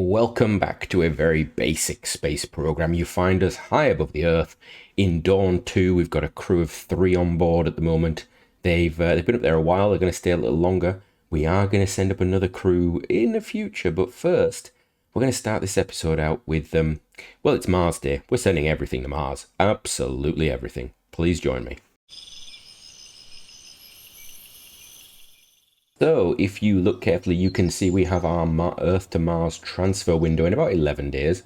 Welcome back to a very basic space program. You find us high above the Earth in Dawn 2. We've got a crew of 3 on board at the moment. They've been up there a while. They're going to stay a little longer. We are going to send up another crew in the future, but first we're going to start this episode out with well, it's Mars Day. We're sending everything to Mars. Absolutely everything. Please join me. So if you look carefully, you can see we have our Earth to Mars transfer window in about 11 days.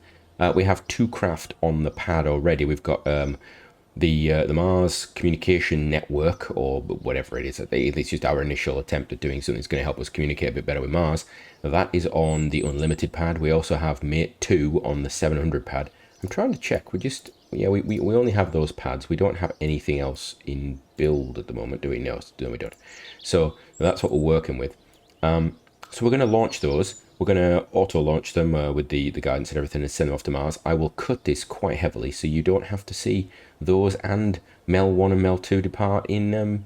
We have 2 craft on the pad already. We've got the Mars Communication Network, or whatever it is. It's just our initial attempt at doing something that's going to help us communicate a bit better with Mars. That is on the Unlimited pad. We also have Mate 2 on the 700 pad. I'm trying to check. We only have those pads. We don't have anything else in build at the moment, do we? No, we don't. So that's what we're working with. So we're going to launch those. We're going to auto-launch them with the guidance and everything and send them off to Mars. I will cut this quite heavily so you don't have to see those and Mel 1 and Mel 2 depart in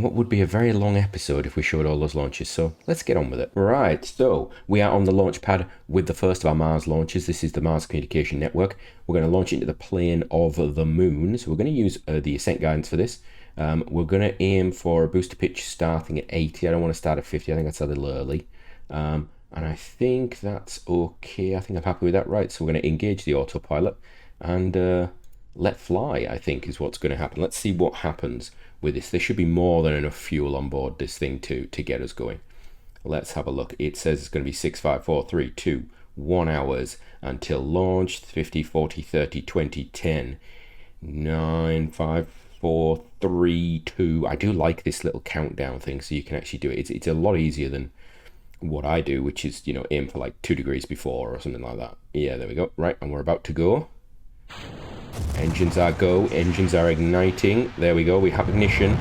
what would be a very long episode if we showed all those launches. So let's get on with it. Right, so we are on the launch pad with the first of our Mars launches. This is the Mars Communication Network. We're going to launch into the plane of the moon. So we're going to use the ascent guidance for this. We're going to aim for a booster pitch starting at 80. I don't want to start at 50. I think that's a little early. And I think that's okay. I think I'm happy with that. Right, so we're going to engage the autopilot and let fly, I think, is what's going to happen. Let's see what happens with this. There should be more than enough fuel on board this thing to get us going. Let's have a look. It says it's going to be 6, 5, 4, 3, 2, 1 hours until launch. 50, 40, 30, 20, 10, 9, 5, 4, 3, 2. I do like this little countdown thing so you can actually do it. It's a lot easier than what I do, which is, aim for like 2 degrees before or something like that. Yeah, there we go. Right, and we're about to go. Engines are go, engines are igniting. There we go, we have ignition.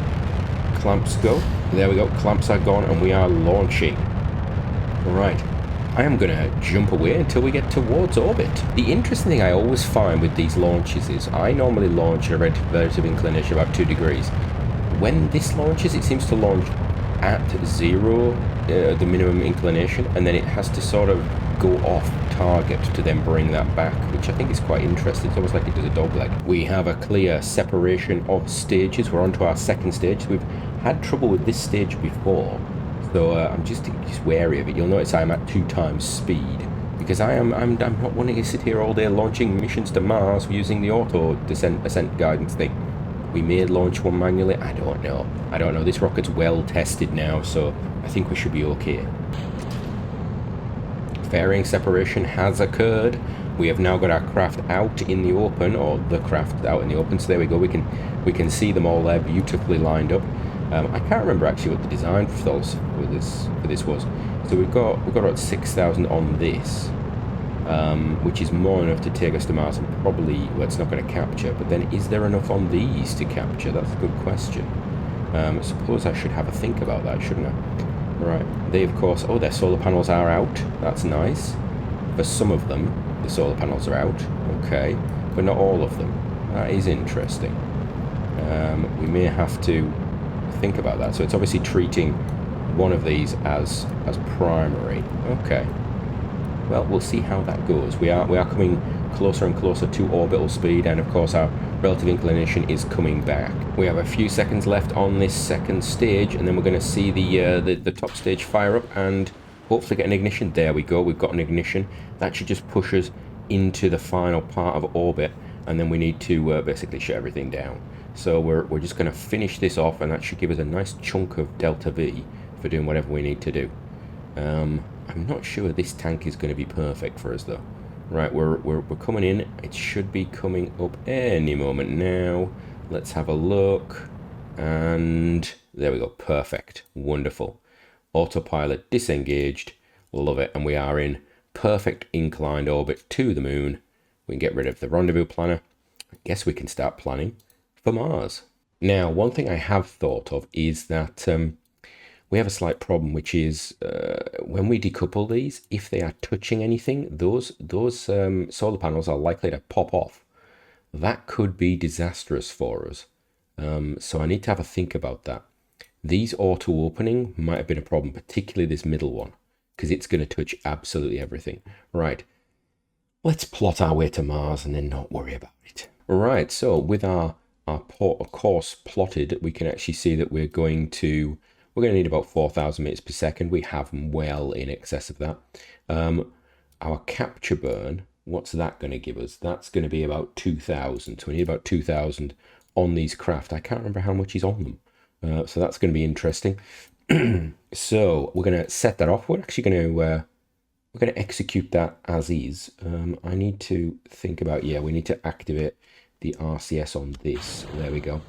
Clamps go. There we go, clamps are gone and we are launching. Right, I am gonna jump away until we get towards orbit. The interesting thing I always find with these launches is I normally launch at a relative inclination of about 2 degrees. When this launches, it seems to launch at 0, the minimum inclination, and then it has to sort of go off target to then bring that back, which I think is quite interesting. It's almost like it does a dogleg. We have a clear separation of stages. We're on to our second stage. We've had trouble with this stage before, so I'm just wary of it. You'll notice I'm at 2 times speed because I'm not wanting to sit here all day launching missions to Mars using the auto ascent guidance thing. We may launch one manually. I don't know. This rocket's well tested now, so I think we should be okay. Fairing separation has occurred. We have now got our craft out in the open, or the craft out in the open. So there we go. We can see them all there, beautifully lined up. I can't remember actually what the design for this was. So we've got about 6,000 on this, which is more enough to take us to Mars, and probably it's not going to capture. But then, is there enough on these to capture? That's a good question. I suppose I should have a think about that, shouldn't I? Right, they of course, their solar panels are out. That's nice. For some of them, the solar panels are out. Okay, but not all of them. That is interesting. We may have to think about that. So it's obviously treating one of these as primary. Okay. Well, we'll see how that goes. We are coming closer and closer to orbital speed, and of course our relative inclination is coming back. We have a few seconds left on this second stage, and then we're going to see the top stage fire up and hopefully get an ignition. There we go. We've got an ignition. That should just push us into the final part of orbit, and then we need to basically shut everything down. So we're just going to finish this off, and that should give us a nice chunk of delta V for doing whatever we need to do. I'm not sure this tank is going to be perfect for us though. Right, we're coming in. It should be coming up any moment now. Let's have a look. And there we go. Perfect. Wonderful. Autopilot disengaged. Love it. And we are in perfect inclined orbit to the moon. We can get rid of the rendezvous planner. I guess we can start planning for Mars. Now, one thing I have thought of is that we have a slight problem, which is when we decouple these, if they are touching anything, those solar panels are likely to pop off. That could be disastrous for us. So I need to have a think about that. These auto-opening might have been a problem, particularly this middle one. because it's going to touch absolutely everything. Right, let's plot our way to Mars and then not worry about it. Right, so with our course plotted, we can actually see that we're going to need about 4,000 meters per second. We have well in excess of that. Our capture burn, what's that going to give us? That's going to be about 2,000. So we need about 2,000 on these craft. I can't remember how much is on them. So that's going to be interesting. So we're going to set that off. We're actually going to execute that as is. I need to think about, we need to activate the RCS on this. There we go.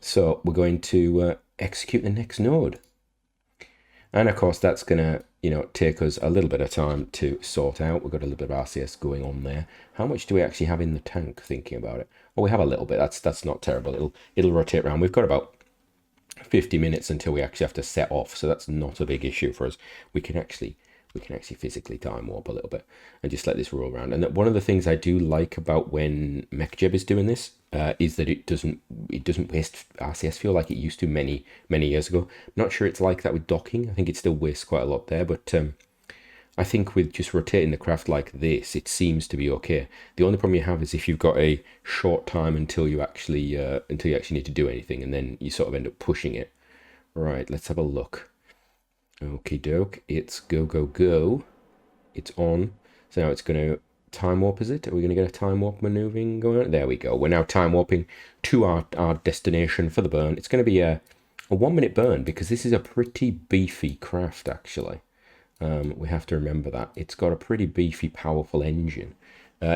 So we're going to execute the next node. And of course, that's going to, take us a little bit of time to sort out. We've got a little bit of RCS going on there. How much do we actually have in the tank, thinking about it? Well, we have a little bit. That's not terrible. It'll rotate around. We've got about 50 minutes until we actually have to set off. So that's not a big issue for us. We can actually physically time warp a little bit and just let this roll around. And one of the things I do like about when MechJeb is doing this is that it doesn't waste RCS fuel like it used to many years ago. I'm not sure it's like that with docking. I think it still wastes quite a lot there, but I think with just rotating the craft like this, it seems to be okay. The only problem you have is if you've got a short time until you actually need to do anything, and then you sort of end up pushing it. Right, let's have a look. Okie doke, it's go. It's on. So now it's going to time warp, is it? Are we going to get a time warp maneuvering going on? There we go. We're now time warping to our destination for the burn. It's going to be a 1 minute burn because this is a pretty beefy craft, actually. We have to remember that. It's got a pretty beefy, powerful engine,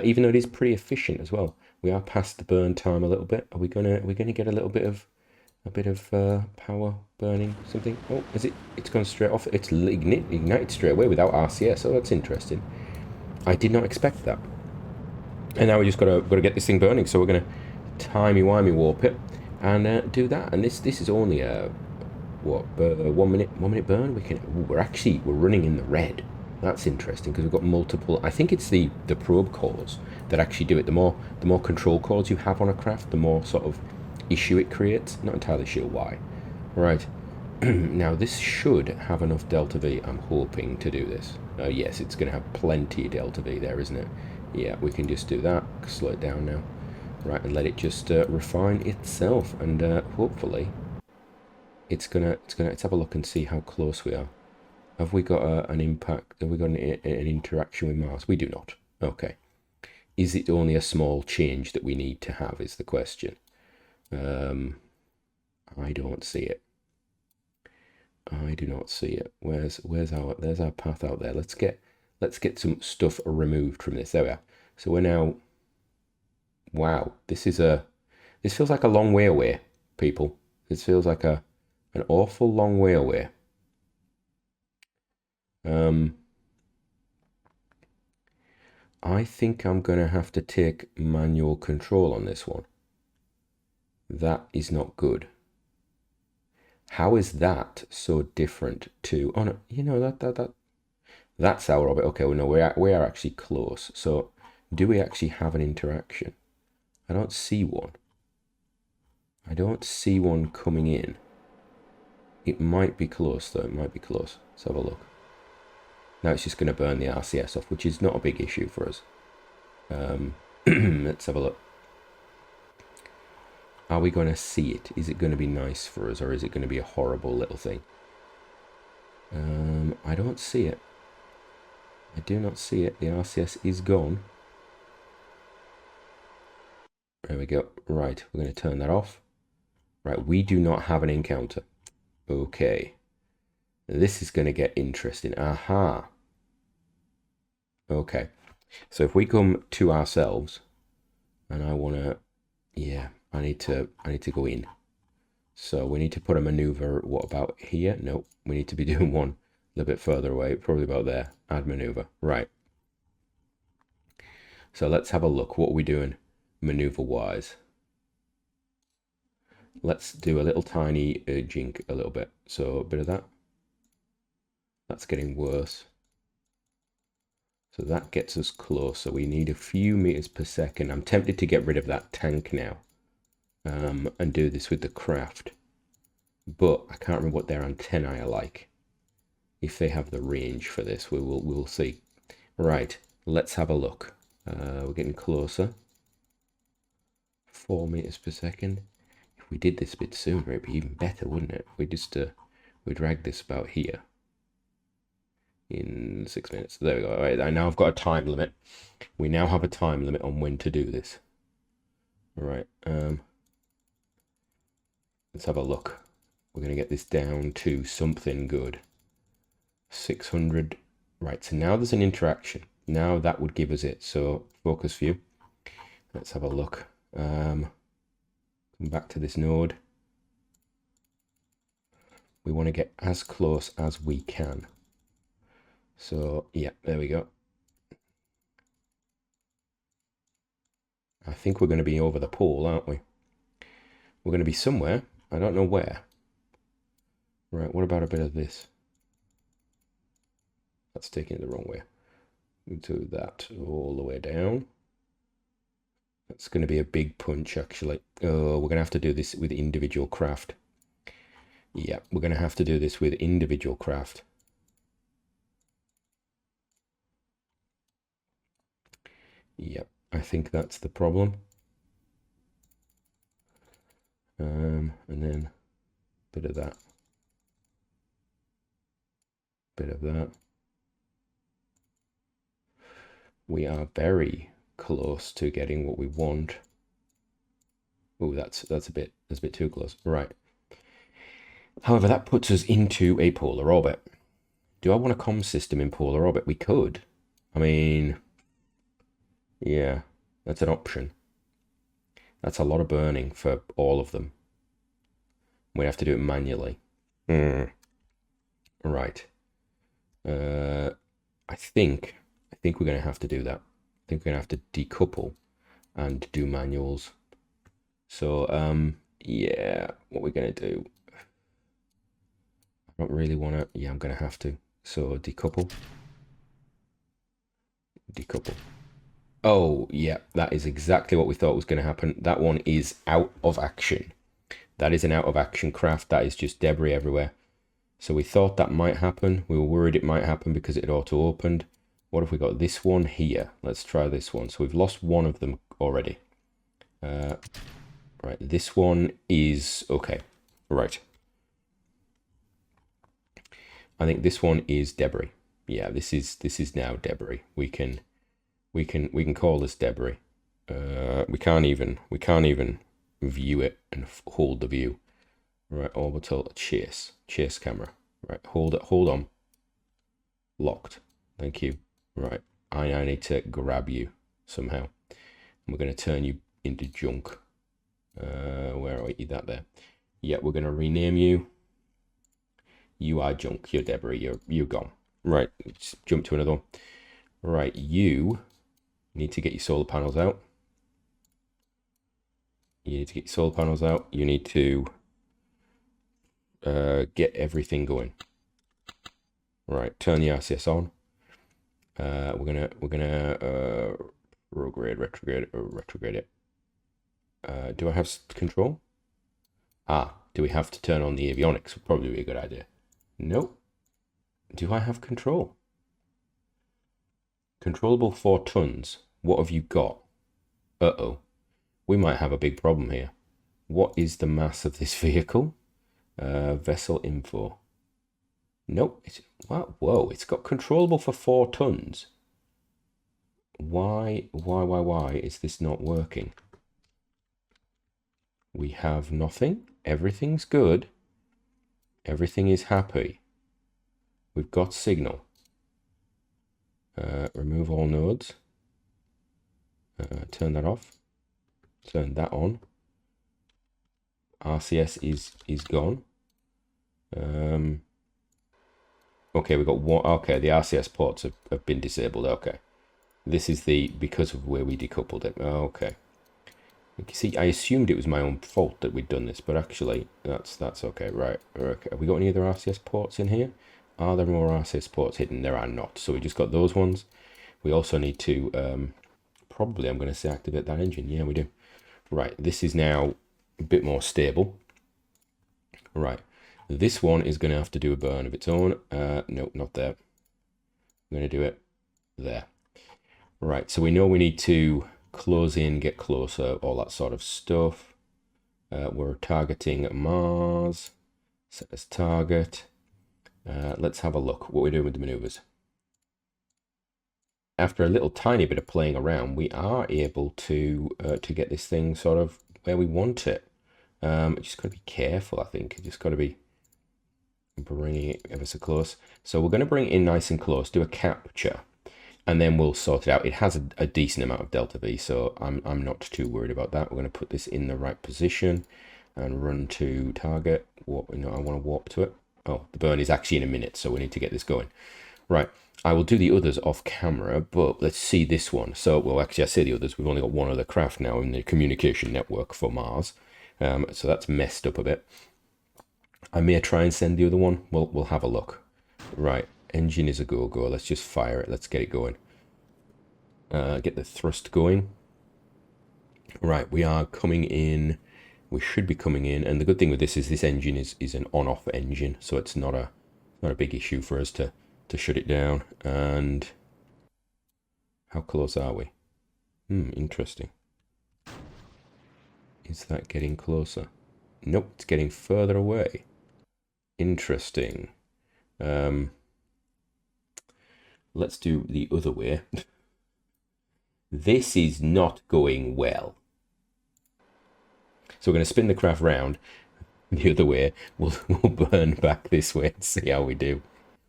even though it is pretty efficient as well. We are past the burn time a little bit. Are we gonna get a little bit of power burning something? Oh, is it? It's gone straight off. It's ignited straight away without RCS. Oh, that's interesting. I did not expect that. And now we just gotta get this thing burning. So we're gonna timey-wimey warp it and do that. And this is only a 1 minute burn. We're running in the red. That's interesting because we've got multiple. I think it's the probe cores that actually do it. The more control cores you have on a craft, the more sort of issue it creates. Not entirely sure why. Right. Now this should have enough delta V. I'm hoping to do this. Yes, it's going to have plenty of delta V there, isn't it? Yeah, we can just do that. Slow it down now. Right, and let it just refine itself, and hopefully let's have a look and see how close we are. Have we got an impact? Have we got an interaction with Mars? We do not. Okay. Is it only a small change that we need to have is the question. I don't see it. I do not see it. There's our path out there. Let's get some stuff removed from this. There we are. So we're now. Wow, this feels like a long way away, people. This feels like an awful long way away. I think I'm gonna have to take manual control on this one. That is not good. How is that so different to? Oh no, you know that's our orbit. Okay, well no, we are actually close. So, do we actually have an interaction? I don't see one. I don't see one coming in. It might be close though. It might be close. Let's have a look. Now it's just going to burn the RCS off, which is not a big issue for us. Let's have a look. Are we going to see it? Is it going to be nice for us, or is it going to be a horrible little thing? I don't see it. I do not see it. The RCS is gone. There we go. Right, we're going to turn that off. Right, we do not have an encounter. Okay. This is going to get interesting. Aha. Okay. So if we come to ourselves, and I want to, yeah, I need to go in. So we need to put a maneuver. What about here? Nope. We need to be doing one a little bit further away, probably about there. Add maneuver. Right. So let's have a look. What are we doing maneuver-wise? Let's do a little tiny jink a little bit. So a bit of that. That's getting worse. So that gets us closer. We need a few meters per second. I'm tempted to get rid of that tank now and do this with the craft. But I can't remember what their antennae are like. if they have the range for this. We'll see. Right, let's have a look. We're getting closer. 4 meters per second. If we did this a bit sooner, it'd be even better, wouldn't it? We just we drag this about here in 6 minutes. There we go. All right, I now I've got a time limit. We now have a time limit on when to do this. All right. Let's have a look. We're going to get this down to something good. 600. Right, so now there's an interaction. Now that would give us it. So focus view. Let's have a look. Come back to this node. We want to get as close as we can. So yeah, there we go. I think we're going to be over the pole, aren't we? We're going to be somewhere. I don't know where. Right, what about a bit of this? That's taking it the wrong way. We'll do that all the way down. That's going to be a big punch, actually. Oh, we're going to have to do this with individual craft. Yeah, we're going to have to do this with individual craft. Yep, I think that's the problem. And then a bit of that. Bit of that. We are very close to getting what we want. Oh, that's a bit too close. Right. However, that puts us into a polar orbit. Do I want a comm system in polar orbit? We could. I mean, yeah, that's an option. That's a lot of burning for all of them. We have to do it manually. Right. I think we're going to have to do that. I think we're going to have to decouple and do manuals. So, yeah, what we're going to do. I don't really want to. Yeah, I'm going to have to. So, decouple. Decouple. Oh, yeah, that is exactly what we thought was going to happen. That one is out of action. That is an out of action craft. That is just debris everywhere. So we thought that might happen. We were worried it might happen because it had auto-opened. What if we got this one here? Let's try this one. So we've lost one of them already. Right, this one is okay. Right. I think this one is debris. Yeah, this is now debris. We can call this debris. We can't even view it and hold the view. Right, orbital chase camera. Right, hold on. Locked. Thank you. Right, I need to grab you somehow. We're going to turn you into junk. Where are you? That there. Yeah, we're going to rename you. You are junk. You're debris. You're gone. Right, let's jump to another one. Right, you need to get your solar panels out. You need to get your solar panels out. You need to get everything going. Right, turn the RCS on. We're gonna retrograde it. Do I have control? Do we have to turn on the avionics? Would probably be a good idea. Nope. Do I have control? Controllable 4 tons. What have you got? Uh-oh. We might have a big problem here. What is the mass of this vehicle? Vessel info. Nope. Whoa, it's got controllable for 4 tons. Why is this not working? We have nothing. Everything's good. Everything is happy. We've got signal. Remove all nodes. Turn that off. Turn that on. RCS is gone. Okay, we've got one. Okay, the RCS ports have been disabled. Okay. This is because of where we decoupled it. Okay. You can see, I assumed it was my own fault that we'd done this, but actually, that's okay. Right. Okay. Have we got any other RCS ports in here? Are there more RCS ports hidden? There are not. So we just got those ones. We also need to, probably, I'm going to say activate that engine. Yeah, we do. Right. This is now a bit more stable. Right. This one is going to have to do a burn of its own. No, not there. I'm going to do it there. Right, so we know we need to close in, get closer, all that sort of stuff. We're targeting Mars. Set as target. Let's have a look what we're doing with the maneuvers. After a little tiny bit of playing around, we are able to get this thing sort of where we want it. Just got to be careful, I think. Just got to be bringing it ever so close. So we're going to bring it in nice and close, do a capture, and then we'll sort it out. It has a decent amount of delta V, so I'm not too worried about that. We're going to put this in the right position and run to target. Warp, I want to warp to it. Oh, the burn is actually in a minute, so we need to get this going. Right, I will do the others off camera, but let's see this one. So, well, actually, I say the others. We've only got one other craft now in the communication network for Mars, so that's messed up a bit. I may try and send the other one. We'll have a look. Right, engine is a go-go. Let's just fire it. Let's get it going. Get the thrust going. Right, we are coming in. We should be coming in, and the good thing with this is this engine is an on-off engine, so it's not a big issue for us to shut it down. And how close are we? Interesting. Is that getting closer? Nope, it's getting further away. Interesting. Let's do the other way. This is not going well. So we're going to spin the craft round the other way. We'll burn back this way and see how we do.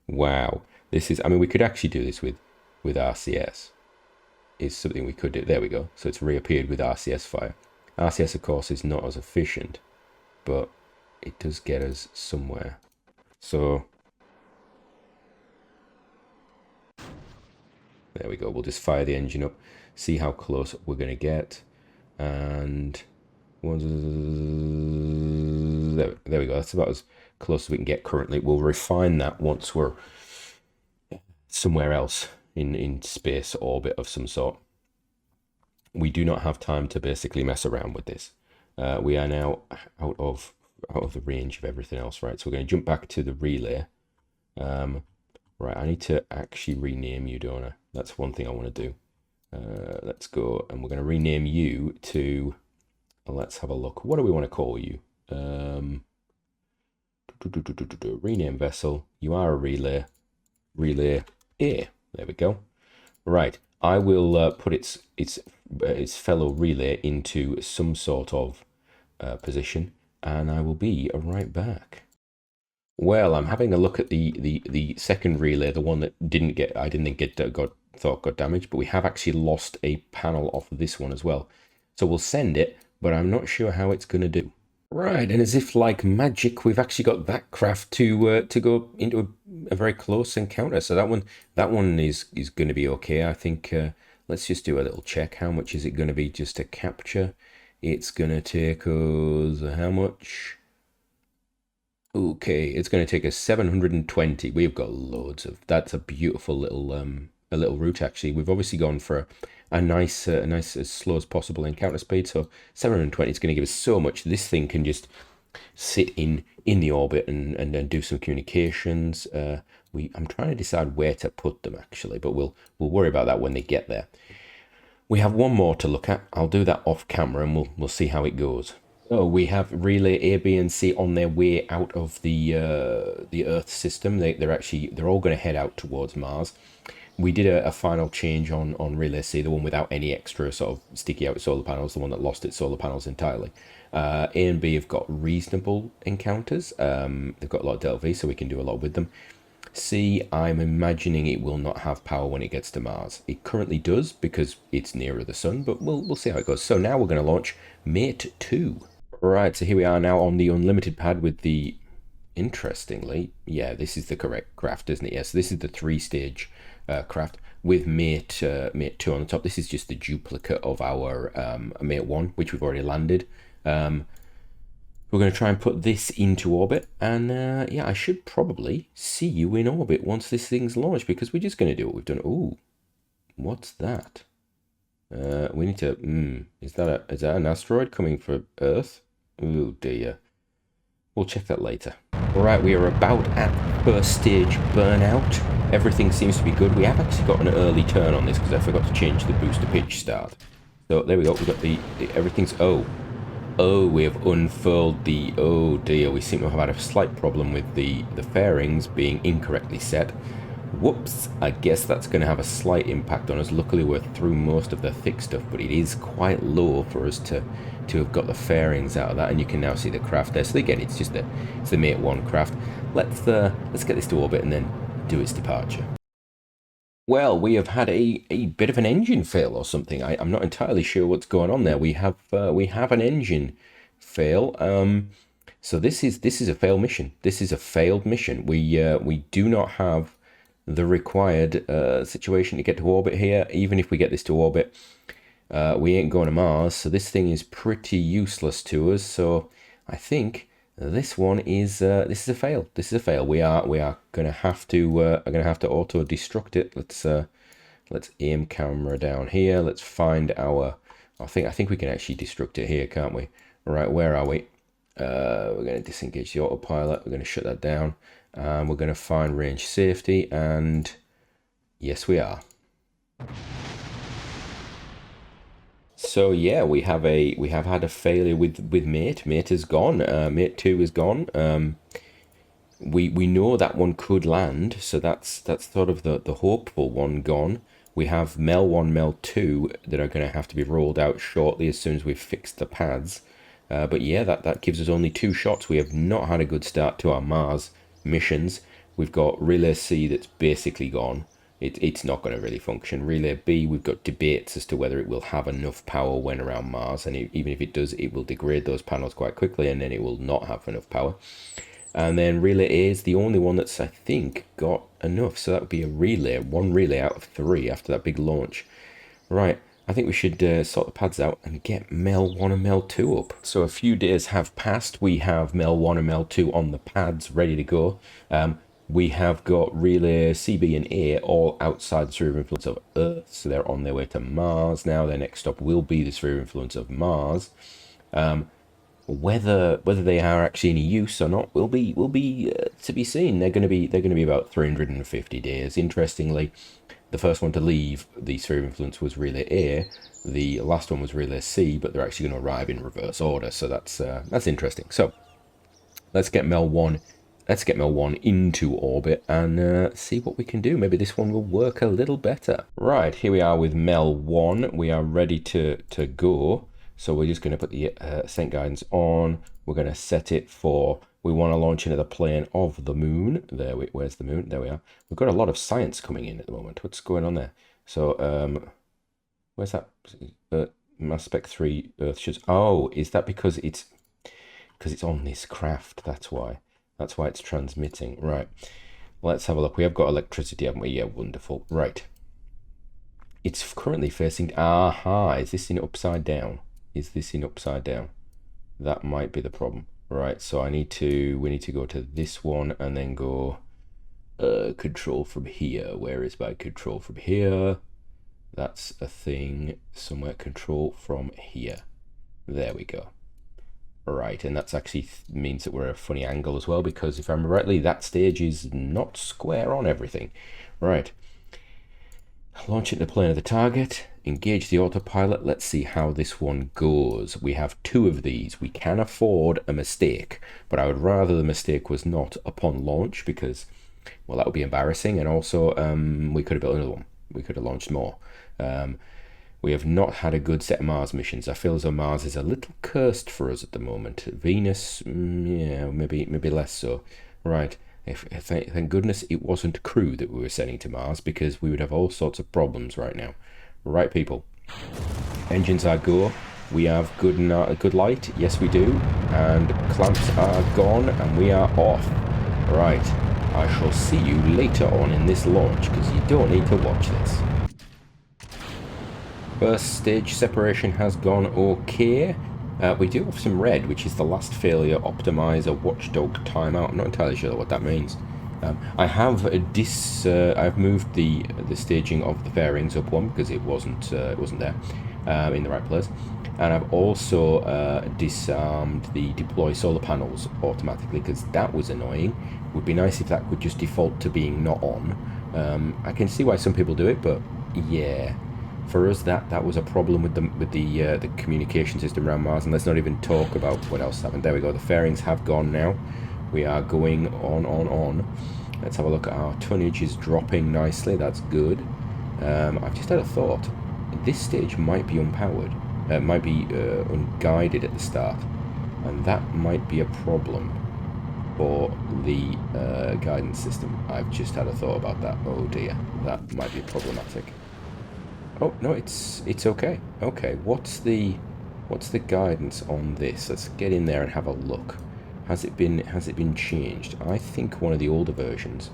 Wow. This is, I mean, we could actually do this with RCS. Is something we could do. There we go. So it's reappeared with RCS fire. RCS, of course, is not as efficient, but it does get us somewhere. So there we go. We'll just fire the engine up, see how close we're going to get. And there we go. That's about as close as we can get currently. We'll refine that once we're somewhere else in space orbit of some sort. We do not have time to basically mess around with this. We are now out of the range of everything else, right? So we're going to jump back to the relay. Right, I need to actually rename you, don't I? That's one thing I want to do. Let's go, and we're going to rename you to, let's have a look. What do we want to call you? Rename vessel. You are a relay A. There we go. Right, I will put its fellow relay into some sort of position, and I will be right back. Well, I'm having a look at the second relay, the one that I didn't think got damaged, but we have actually lost a panel off of this one as well. So we'll send it, but I'm not sure how it's going to do. Right, and as if like magic, we've actually got that craft to go into a very close encounter. So that one is going to be okay. I think let's just do a little check. How much is it going to be just to capture? It's going to take us how much? Okay, it's going to take us 720. We've got loads of. That's a beautiful little route actually. We've obviously gone for a nice as slow as possible encounter speed. So 720 is going to give us so much. This thing can just sit in the orbit and do some communications. I'm trying to decide where to put them actually, but we'll worry about that when they get there. We have one more to look at. I'll do that off camera, and we'll see how it goes. So we have relay A, B, and C on their way out of the Earth system. They're all going to head out towards Mars. We did a final change on relay C, the one without any extra sort of sticky out solar panels, the one that lost its solar panels entirely. A and B have got reasonable encounters. They've got a lot of delta V, so we can do a lot with them. C, I'm imagining it will not have power when it gets to Mars. It currently does because it's nearer the sun, but we'll see how it goes. So now we're going to launch Mate 2. Right, so here we are now on the unlimited pad with the, interestingly, yeah, this is the correct craft, isn't it? Yes, this is the 3-stage craft with Mate 2 on the top. This is just the duplicate of our Mate 1, which we've already landed. We're going to try and put this into orbit, and yeah, I should probably see you in orbit once this thing's launched, because we're just going to do what we've done. Ooh, what's that? We need to, is that an asteroid coming for Earth? Oh dear. We'll check that later. Right, we are about at first stage burnout. Everything seems to be good. We have actually got an early turn on this because I forgot to change the booster pitch start. So there we go. We've got the everything's we have unfurled the oh dear. We seem to have had a slight problem with the fairings being incorrectly set. Whoops, I guess that's going to have a slight impact on us. Luckily we're through most of the thick stuff, but it is quite low for us to have got the fairings out of that, and you can now see the craft there. So again, it's just it's the Mate 1 craft. Let's get this to orbit and then do its departure. Well, we have had a bit of an engine fail or something. I'm not entirely sure what's going on there. We have an engine fail. So this is a failed mission. This is a failed mission. We do not have the required situation to get to orbit here. Even if we get this to orbit, we ain't going to Mars. So this thing is pretty useless to us. So I think this one is this is a fail. This is a fail. We are gonna have to auto destruct it. Let's aim camera down here. Let's find our. I think we can actually destruct it here, can't we? All right, where are we? We're going to disengage the autopilot. We're going to shut that down. We're going to find range safety, and yes, we are. So yeah, we have had a failure with Mate. Mate is gone. Mate 2 is gone. We know that one could land, so that's sort of the hopeful one gone. We have Mel 1, Mel 2 that are going to have to be rolled out shortly as soon as we've fixed the pads. But yeah, that gives us only 2 shots. We have not had a good start to our Mars missions. We've got Relay C that's basically gone. It's not going to really function. Relay B, we've got debates as to whether it will have enough power when around Mars, and even if it does, it will degrade those panels quite quickly, and then it will not have enough power. And then Relay A is the only one that's, I think, got enough. So that would be a relay, 1 relay out of 3 after that big launch. Right, I think we should sort the pads out and get Mel 1 and Mel 2 up. So a few days have passed. We have Mel 1 and Mel 2 on the pads ready to go. We have got Relay C, B, and A all outside the sphere of influence of Earth. So they're on their way to Mars now. Their next stop will be the sphere of influence of Mars. Whether they are actually any use or not will be to be seen. They're going to be about 350 days. Interestingly, the first one to leave the sphere of influence was Relay A. The last one was Relay C, but they're actually going to arrive in reverse order. So that's interesting. So let's get Mel 1 into orbit and see what we can do. Maybe this one will work a little better. Right, here we are with Mel 1. We are ready to go. So we're just going to put the ascent guidance on. We're going to set it for, we want to launch into the plane of the moon. Where's the moon? There we are. We've got a lot of science coming in at the moment. What's going on there? So, where's that? Mass Spec 3 Earth shows. Oh, is that because it's on this craft? That's why. That's why it's transmitting. Right. Let's have a look. We have got electricity, haven't we? Yeah, wonderful. Right. It's currently facing... Aha! Is this in upside down? Is this in upside down? That might be the problem. Right, so we need to go to this one and then go control from here. Where is my control from here? That's a thing. Somewhere control from here. There we go. Right, and that's actually means that we're at a funny angle as well, because if I remember rightly, that stage is not square on everything. Right. Launch it in the plane of the target. Engage the autopilot. Let's see how this one goes. We have 2 of these. We can afford a mistake, but I would rather the mistake was not upon launch, because, well, that would be embarrassing, and also we could have built another one. We could have launched more. We have not had a good set of Mars missions. I feel as though Mars is a little cursed for us at the moment. Venus, yeah, maybe less so. Right. Thank goodness it wasn't crew that we were sending to Mars, because we would have all sorts of problems right now. Right, people. Engines are go. We have good light. Yes, we do. And clamps are gone, and we are off. Right. I shall see you later on in this launch, because you don't need to watch this. First stage separation has gone okay. We do have some red, which is the last failure optimizer watchdog timeout. I'm not entirely sure what that means. I have I've moved the staging of the fairings up 1 because it wasn't there. in the right place. And I've also disarmed the deploy solar panels automatically, because that was annoying. It would be nice if that could just default to being not on. I can see why some people do it, but yeah, for us that was a problem with the communication system around Mars. And let's not even talk about what else happened. There we go. The fairings have gone now. We are going on. Let's have a look at our tonnage is dropping nicely. That's good. I've just had a thought. This stage might be unpowered. Might be unguided at the start, and that might be a problem for the guidance system. I've just had a thought about that. Oh dear, that might be problematic. Oh no, it's okay. Okay, what's the guidance on this? Let's get in there and have a look. Has it been changed? I think one of the older versions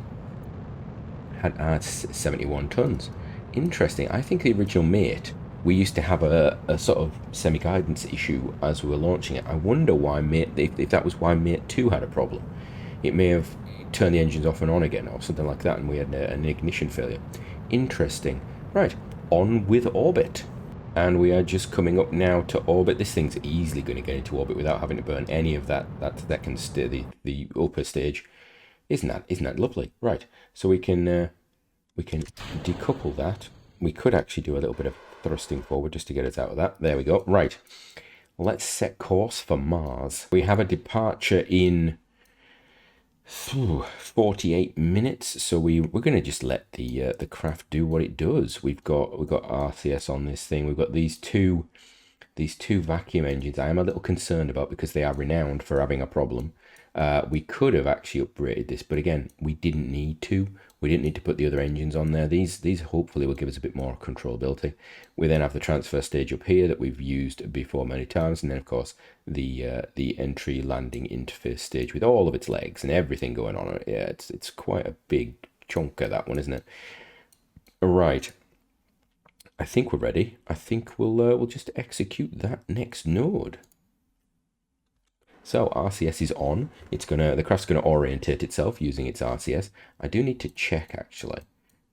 had 71 tons. Interesting. I think the original Mate, we used to have a sort of semi-guidance issue as we were launching it. I wonder why Mate, if that was why Mate 2 had a problem. It may have turned the engines off and on again or something like that, and we had an ignition failure. Interesting. Right, on with orbit. And we are just coming up now to orbit. This thing's easily going to get into orbit without having to burn any of that can stay the upper stage. Isn't that lovely? Right, so we can decouple that. We could actually do a little bit of thrusting forward just to get us out of that. There we go. Right, let's set course for Mars. We have a departure in 48 minutes, so we're going to just let the craft do what it does. We've got RCS on this thing. We've got these two vacuum engines I am a little concerned about because they are renowned for having a problem. We could have actually upgraded this, but again, we didn't need to. We didn't need to put the other engines on there. These hopefully will give us a bit more controllability. We then have the transfer stage up here that we've used before many times, and then of course the entry landing interface stage with all of its legs and everything going on. Yeah, it's quite a big chunk of that one, isn't it? Right. I think we're ready. I think we'll just execute that next node. So RCS is on. The craft's gonna orientate itself using its RCS. I do need to check actually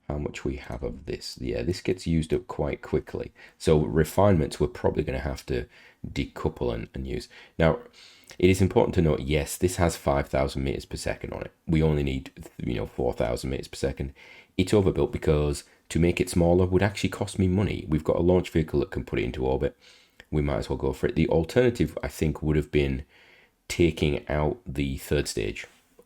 how much we have of this. Yeah, this gets used up quite quickly. So refinements we're probably gonna have to decouple and use. Now, it is important to note, yes, this has 5,000 meters per second on it. We only need 4,000 meters per second. It's overbuilt because to make it smaller would actually cost me money. We've got a launch vehicle that can put it into orbit. We might as well go for it. The alternative, I think, would have been taking out the third stage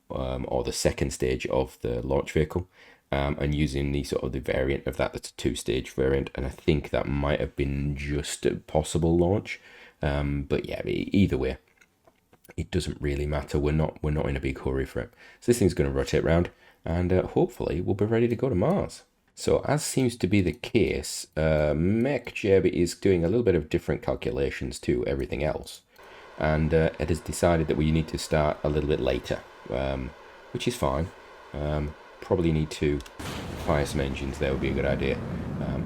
or the second stage of the launch vehicle and using the sort of the variant of that that's a two-stage variant, and I think that might have been just a possible launch, but yeah, either way it doesn't really matter. We're not in a big hurry for it. So this thing's going to rotate around and hopefully we'll be ready to go to Mars. So as seems to be the case, MechJeb is doing a little bit of different calculations to everything else. And it has decided that we need to start a little bit later, which is fine. Probably need to fire some engines. That would be a good idea.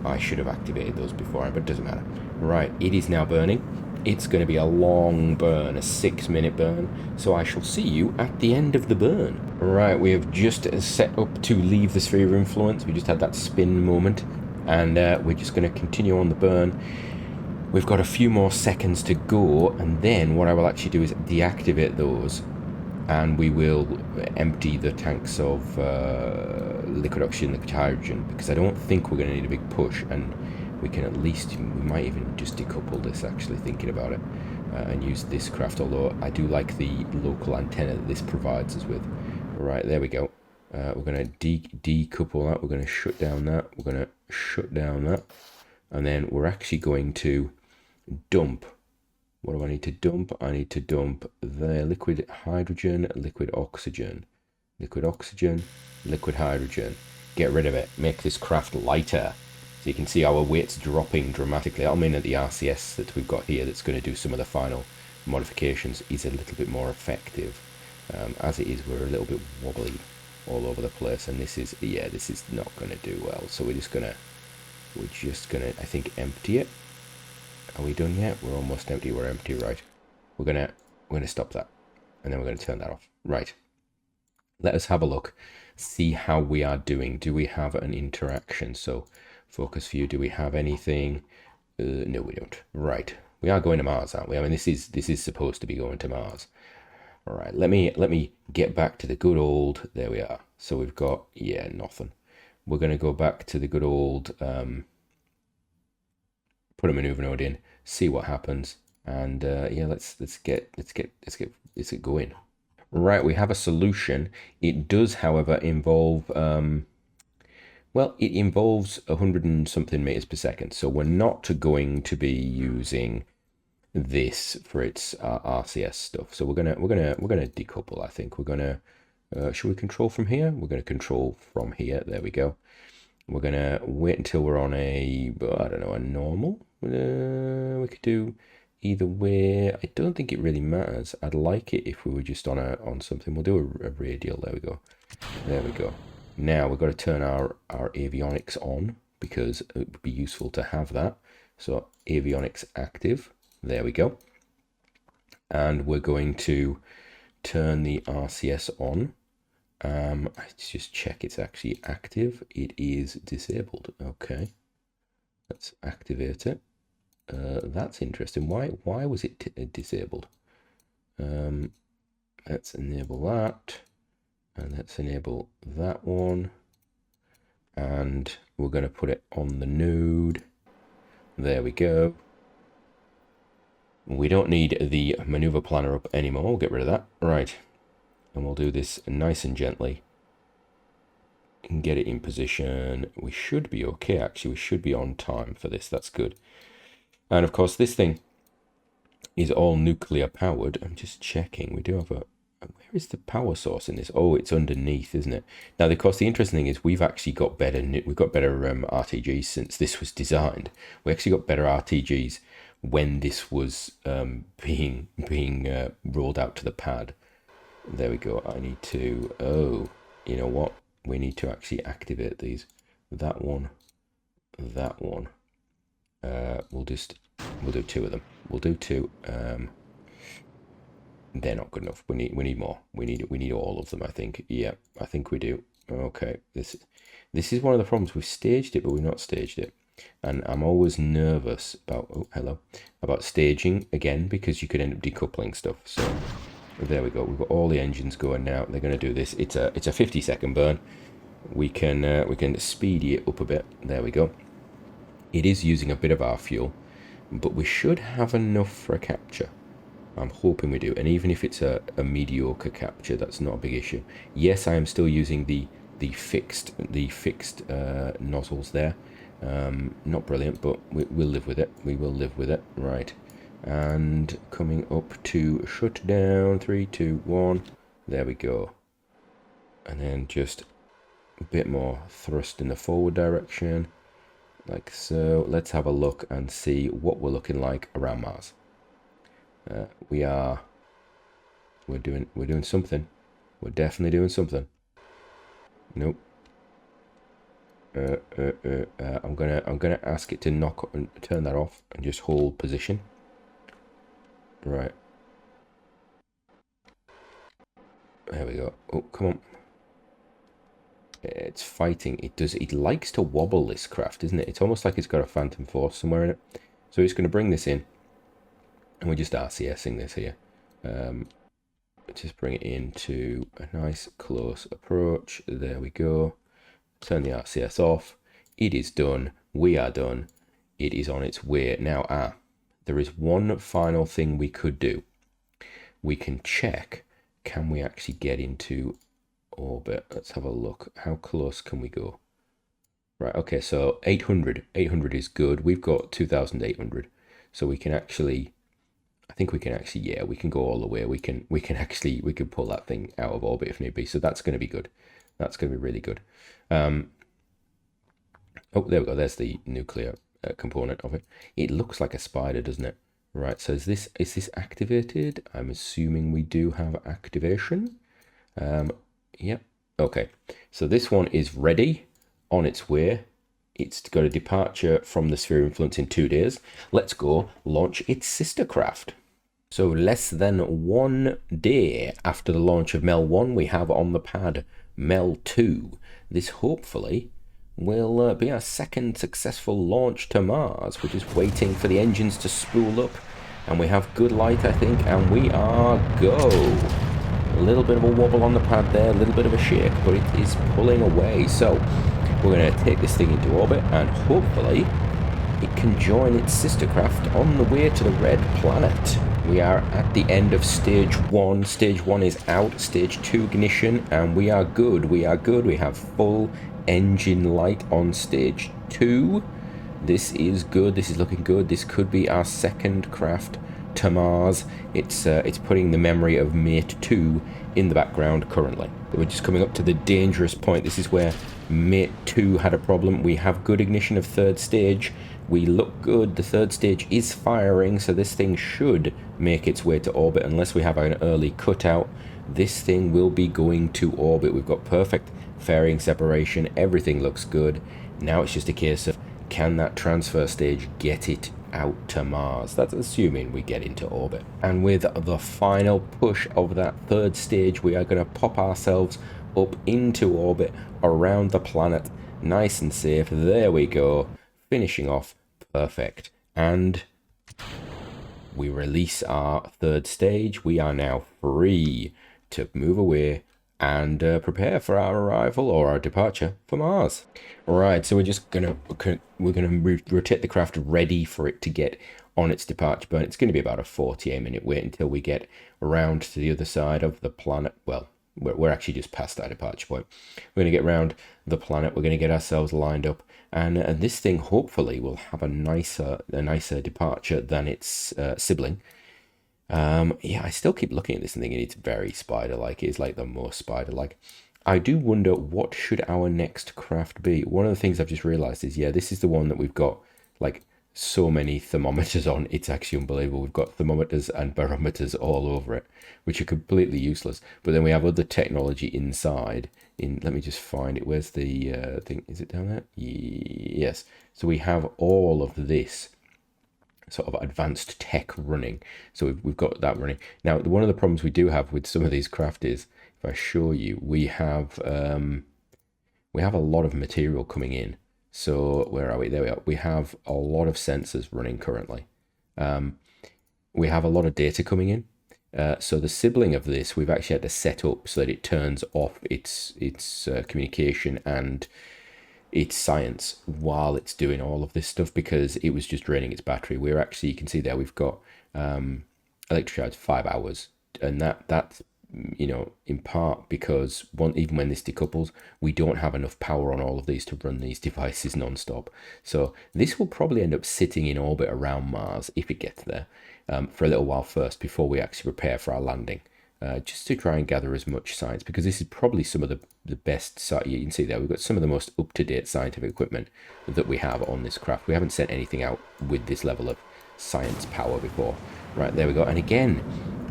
I should have activated those beforehand, but it doesn't matter. Right, it is now burning. It's going to be a long burn, a 6-minute burn. So I shall see you at the end of the burn. Right, we have just set up to leave the sphere of influence. We just had that spin moment, and we're just going to continue on the burn. We've got a few more seconds to go, and then what I will actually do is deactivate those, and we will empty the tanks of liquid oxygen, liquid hydrogen, because I don't think we're going to need a big push, and we might even just decouple this, actually, thinking about it, and use this craft, although I do like the local antenna that this provides us with. Right, there we go. We're going to decouple that, we're going to shut down that, we're going to shut down that, and then we're actually going to dump. What do I need to dump? I need to dump the liquid hydrogen, liquid oxygen, liquid oxygen, liquid hydrogen. Get rid of it. Make this craft lighter. So you can see our weight's dropping dramatically. I mean that the RCS that we've got here that's going to do some of the final modifications is a little bit more effective. As it is, we're a little bit wobbly all over the place, and this is not going to do well. So we're just gonna, I think, empty it. Are we done yet? We're almost empty. We're empty, right? We're gonna stop that, and then we're gonna turn that off. Right. Let us have a look, see how we are doing. Do we have an interaction? So, focus view. Do we have anything? No, we don't. Right. We are going to Mars, aren't we? I mean, this is supposed to be going to Mars. All right. Let me get back to the good old. There we are. So we've got nothing. We're going to go back to the good old. Put a maneuver node in, see what happens, and let's get going. Right, we have a solution. It does, however, involve well, it involves 100 and something meters per second. So we're not going to be using this for its RCS stuff. So we're gonna decouple. I think we're gonna. Should we control from here? We're gonna control from here. There we go. We're gonna wait until we're on a, I don't know, a normal. We could do either way. I don't think it really matters. I'd like it if we were just on something. We'll do a radial. There we go. There we go. Now we've got to turn our avionics on because it would be useful to have that. So avionics active. There we go. And we're going to turn the RCS on. Let's just check it's actually active. It is disabled. Okay. Let's activate it. That's interesting. Why was it disabled? Let's enable that. And let's enable that one. And we're going to put it on the node. There we go. We don't need the maneuver planner up anymore. We'll get rid of that. Right. And we'll do this nice and gently. And get it in position. We should be okay, actually. We should be on time for this. That's good. And of course, this thing is all nuclear powered. I'm just checking. We do have a... Where is the power source in this? Oh, it's underneath, isn't it? Now, of course, the interesting thing is we've actually got better... We've got better RTGs since this was designed. We actually got better RTGs when this was being rolled out to the pad. There we go. I need to... Oh, you know what? We need to actually activate these. That one. That one. We'll do two of them. We'll do two. They're not good enough. We need more. We need all of them, I think. Yeah, I think we do. Okay. This is one of the problems. We've staged it, but we've not staged it. And I'm always nervous about staging again, because you could end up decoupling stuff. So there we go. We've got all the engines going now. They're going to do this. It's a 50-second burn. We can speed it up a bit. There we go. It is using a bit of our fuel, but we should have enough for a capture. I'm hoping we do. And even if it's a mediocre capture, that's not a big issue. Yes, I am still using the fixed nozzles there. Not brilliant, but we'll live with it. We will live with it. Right. And coming up to shutdown. 3, 2, 1. There we go. And then just a bit more thrust in the forward direction. Like so. Let's have a look and see what we're looking like around Mars. We're doing something. We're definitely doing something. Nope. I'm gonna ask it to turn that off and just hold position. Right. There we go. Oh, come on. It's fighting. It likes to wobble, this craft, isn't it? It's almost like it's got a phantom force somewhere in it. So it's going to bring this in. And we're just RCSing this here. Just bring it into a nice close approach. There we go. Turn the RCS off. It is done. We are done. It is on its way. Now, there is one final thing we could do. We can check, can we actually get into orbit? Let's have a look. How close can we go? Right, okay, so 800. 800 is good. We've got 2,800. So we can actually... I think we can actually, yeah, we can go all the way. We can pull that thing out of orbit if need be. So that's going to be good. That's going to be really good. Oh, there we go. There's the nuclear component of it. It looks like a spider, doesn't it? Right. So is this activated? I'm assuming we do have activation. Yep. Okay. So this one is ready, on its way. It's got a departure from the sphere of influence in 2 days. Let's go launch its sister craft. So less than 1 day after the launch of MEL 1, we have on the pad MEL 2. This hopefully will be our second successful launch to Mars. We're just waiting for the engines to spool up, and we have good light, I think, and we are go. A little bit of a wobble on the pad there, a little bit of a shake, but it is pulling away. So we're going to take this thing into orbit, and hopefully it can join its sister craft on the way to the red planet. We are at the end of stage 1. Stage 1 is out, stage 2 ignition, and we are good. We are good. We have full engine light on stage 2. This is good. This is looking good. This could be our second craft to Mars. It's putting the memory of Mate 2 in the background currently. We're just coming up to the dangerous point. This is where Mate 2 had a problem. We have good ignition of third stage. We look good. The third stage is firing, so this thing should make its way to orbit unless we have an early cutout. This thing will be going to orbit. We've got perfect fairing separation. Everything looks good. Now it's just a case of, can that transfer stage get it out to Mars? That's assuming we get into orbit. And with the final push of that third stage, we are going to pop ourselves up into orbit around the planet, nice and safe. There we go, finishing off perfect. And we release our third stage. We are now free to move away and prepare for our arrival or our departure for Mars. Right, so we're gonna rotate the craft ready for it to get on its departure burn. It's going to be about a 48-minute wait until we get around to the other side of the planet. Well, we're actually just past our departure point. We're going to get around the planet. We're going to get ourselves lined up, and this thing hopefully will have a nicer departure than its sibling. Yeah, I still keep looking at this and thinking it's very spider-like. It's like the most spider-like. I do wonder, what should our next craft be? One of the things I've just realized is, yeah, this is the one that we've got like so many thermometers on. It's actually unbelievable. We've got thermometers and barometers all over it, which are completely useless. But then we have other technology inside. Let me just find it. Where's the thing? Is it down there? Yes. So we have all of this sort of advanced tech running. So we've got that running. Now, one of the problems we do have with some of these craft is, if I show you, we have a lot of material coming in. So where are we? There we are. We have a lot of sensors running currently. We have a lot of data coming in. So the sibling of this, we've actually had to set up so that it turns off its communication and its science while it's doing all of this stuff, because it was just draining its battery. We're actually, you can see there, we've got electric charge 5 hours, and that's in part because even when this decouples, we don't have enough power on all of these to run these devices non-stop. So this will probably end up sitting in orbit around Mars if it gets there for a little while first, before we actually prepare for our landing, just to try and gather as much science, because this is probably some of the best. You can see there, we've got some of the most up-to-date scientific equipment that we have on this craft. We haven't sent anything out with this level of science power before. Right, there we go. And again,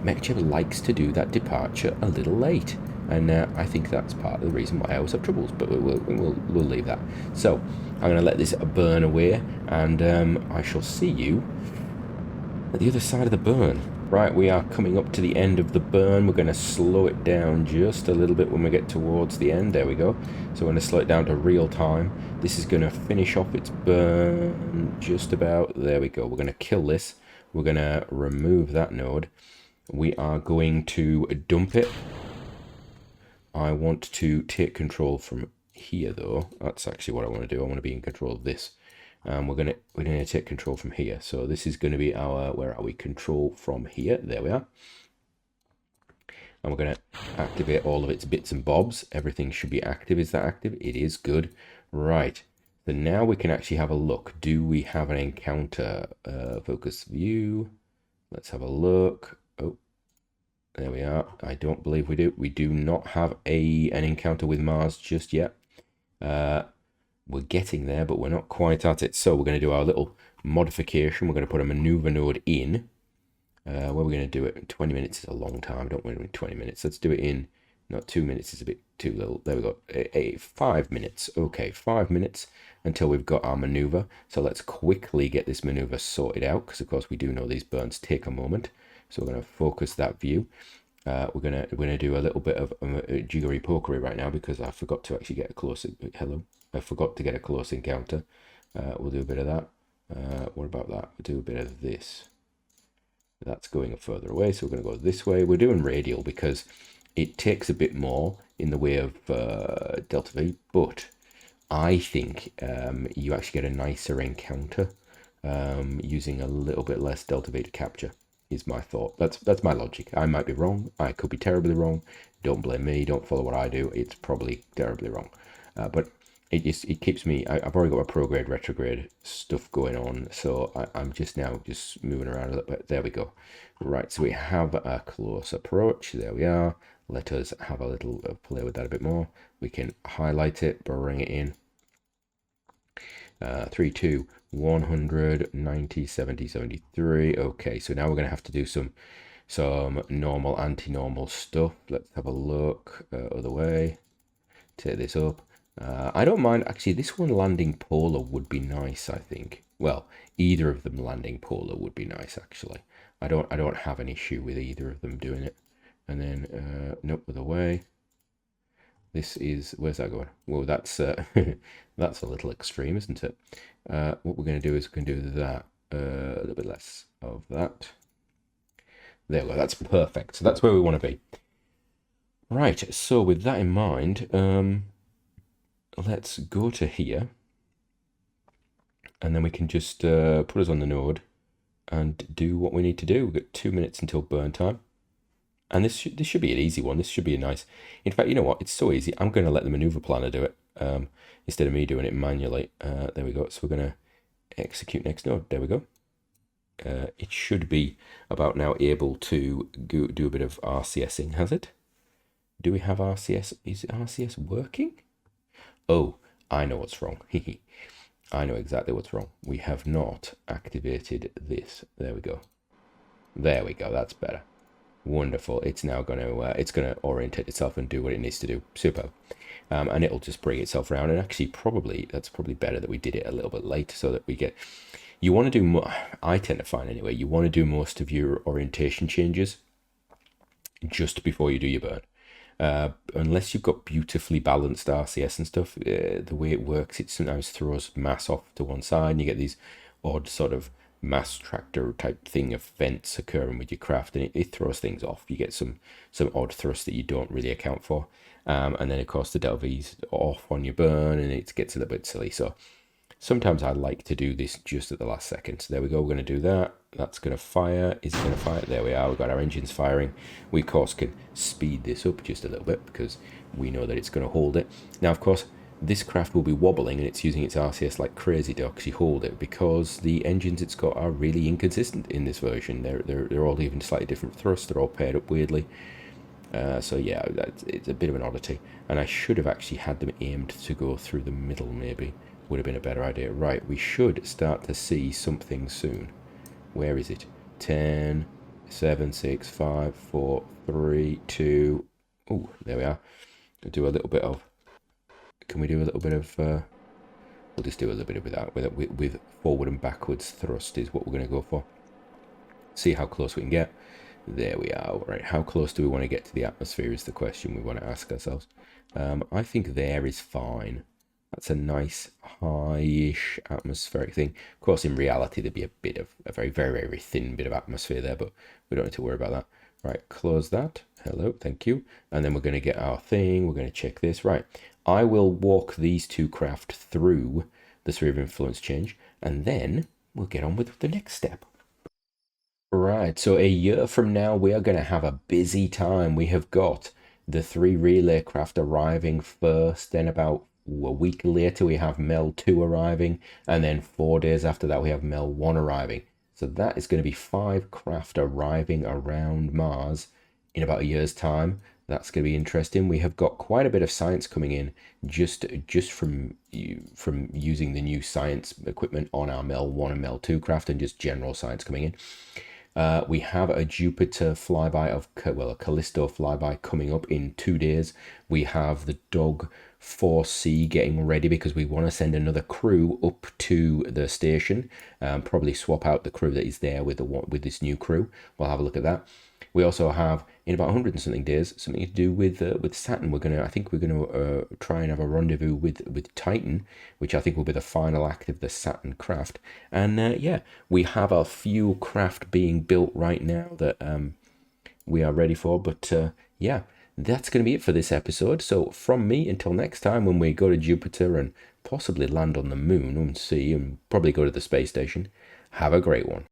Mechchip likes to do that departure a little late, and I think that's part of the reason why I always have troubles, but we'll leave that. So I'm going to let this burn away, and I shall see you at the other side of the burn. Right, we are coming up to the end of the burn. We're going to slow it down just a little bit when we get towards the end. There we go. So we're going to slow it down to real time. This is going to finish off its burn just about. There we go. We're going to kill this. We're going to remove that node. We are going to dump it. I want to take control from here, though. That's actually what I want to do. I want to be in control of this. We're gonna take control from here. So this is going to be our, where are we? Control from here. There we are. And we're going to activate all of its bits and bobs. Everything should be active. Is that active? It is. Good. Right. So now we can actually have a look. Do we have an encounter? Focus view. Let's have a look. Oh, there we are. I don't believe we do. We do not have an encounter with Mars just yet. We're getting there, but we're not quite at it. So we're going to do our little modification. We're going to put a maneuver node in. Where we're going to do it? 20 minutes is a long time. I don't want to do it in 20 minutes. Let's do it in, not 2 minutes is a bit too little. There we go. 5 minutes. Okay, 5 minutes until we've got our maneuver. So let's quickly get this maneuver sorted out, because of course we do know these burns take a moment. So we're going to focus that view. We're gonna do a little bit of jiggery pokery right now, because I forgot to actually get a closer. Hello. I forgot to get a close encounter. We'll do a bit of that. What about that? We'll do a bit of this. That's going further away, so we're going to go this way. We're doing radial because it takes a bit more in the way of delta V, but I think you actually get a nicer encounter using a little bit less delta V to capture, is my thought. That's my logic. I might be wrong. I could be terribly wrong. Don't blame me. Don't follow what I do. It's probably terribly wrong. But it keeps me. I've already got a prograde, retrograde stuff going on, so I'm just now just moving around a little bit. There we go. Right, so we have a close approach. There we are. Let us have a little play with that a bit more. We can highlight it, bring it in. 3, 2, 100, 90, 70, 73. Okay, so now we're going to have to do some normal, anti-normal stuff. Let's have a look. Other way. Take this up. I don't mind. Actually, this one landing polar would be nice, I think. Well, either of them landing polar would be nice, actually. I don't have an issue with either of them doing it. And then, nope, other way. This is, where's that going? Well, that's that's a little extreme, isn't it? What we're going to do is we're going to do that, a little bit less of that. There we go, that's perfect. So that's where we want to be. Right, so with that in mind, let's go to here. And then we can just put us on the node and do what we need to do. We've got 2 minutes until burn time. And this should be an easy one. This should be a nice... In fact, you know what? It's so easy. I'm going to let the maneuver planner do it instead of me doing it manually. There we go. So we're going to execute next node. There we go. It should be about now able to do a bit of RCSing, has it? Do we have RCS? Is RCS working? Oh, I know what's wrong. I know exactly what's wrong. We have not activated this. There we go. There we go. That's better. Wonderful. It's now going to orientate itself and do what it needs to do. Super. And it'll just bring itself around. And actually, that's probably better that we did it a little bit late so that we get... You want to do more... I tend to find anyway, you want to do most of your orientation changes just before you do your burn. Unless you've got beautifully balanced RCS and stuff, the way it works, it sometimes throws mass off to one side and you get these odd sort of mass tractor type thing events occurring with your craft, and it throws things off. You get some odd thrust that you don't really account for, and then of course the delta V's off on your burn and it gets a little bit silly. So sometimes I like to do this just at the last second. So there we go, we're going to do that. That's going to fire. Is it going to fire? There we are. We've got our engines firing. We of course can speed this up just a little bit because we know that it's going to hold it. Now of course this craft will be wobbling and it's using its RCS like crazy to actually hold it because the engines it's got are really inconsistent in this version. They're all even slightly different thrusts. They're all paired up weirdly. So yeah, it's a bit of an oddity. And I should have actually had them aimed to go through the middle maybe. Would have been a better idea. Right, we should start to see something soon. Where is it? 10, 7, 6, 5, 4, 3, 2... Oh, there we are. We'll do a little bit of... Can we do a little bit of... we'll just do a little bit of that. With forward and backwards thrust is what we're going to go for. See how close we can get. There we are. Right, how close do we want to get to the atmosphere is the question we want to ask ourselves. I think there is fine. That's a nice high-ish atmospheric thing. Of course, in reality, there'd be a very, very, very thin bit of atmosphere there, but we don't need to worry about that. Right, close that. Hello, thank you. And then we're going to get our thing. We're going to check this. Right, I will walk these two craft through the sphere of influence change, and then we'll get on with the next step. Right, so a year from now, we are going to have a busy time. We have got the 3 relay craft arriving first, then about a week later we have Mel 2 arriving, and then 4 days after that we have Mel 1 arriving. So that is going to be 5 craft arriving around Mars in about a year's time. That's going to be interesting. We have got quite a bit of science coming in just from using the new science equipment on our Mel 1 and Mel 2 craft, and just general science coming in. We have a Jupiter flyby a Callisto flyby coming up in 2 days. We have the Dog 4C getting ready because we want to send another crew up to the station. Probably swap out the crew that is there with this new crew. We'll have a look at that. We also have, in about 100 and something days, something to do with Saturn. I think we're gonna try and have a rendezvous with Titan, which I think will be the final act of the Saturn craft. And yeah, we have a few craft being built right now that we are ready for. But yeah, that's going to be it for this episode. So from me, until next time when we go to Jupiter and possibly land on the moon and see, and probably go to the space station, have a great one.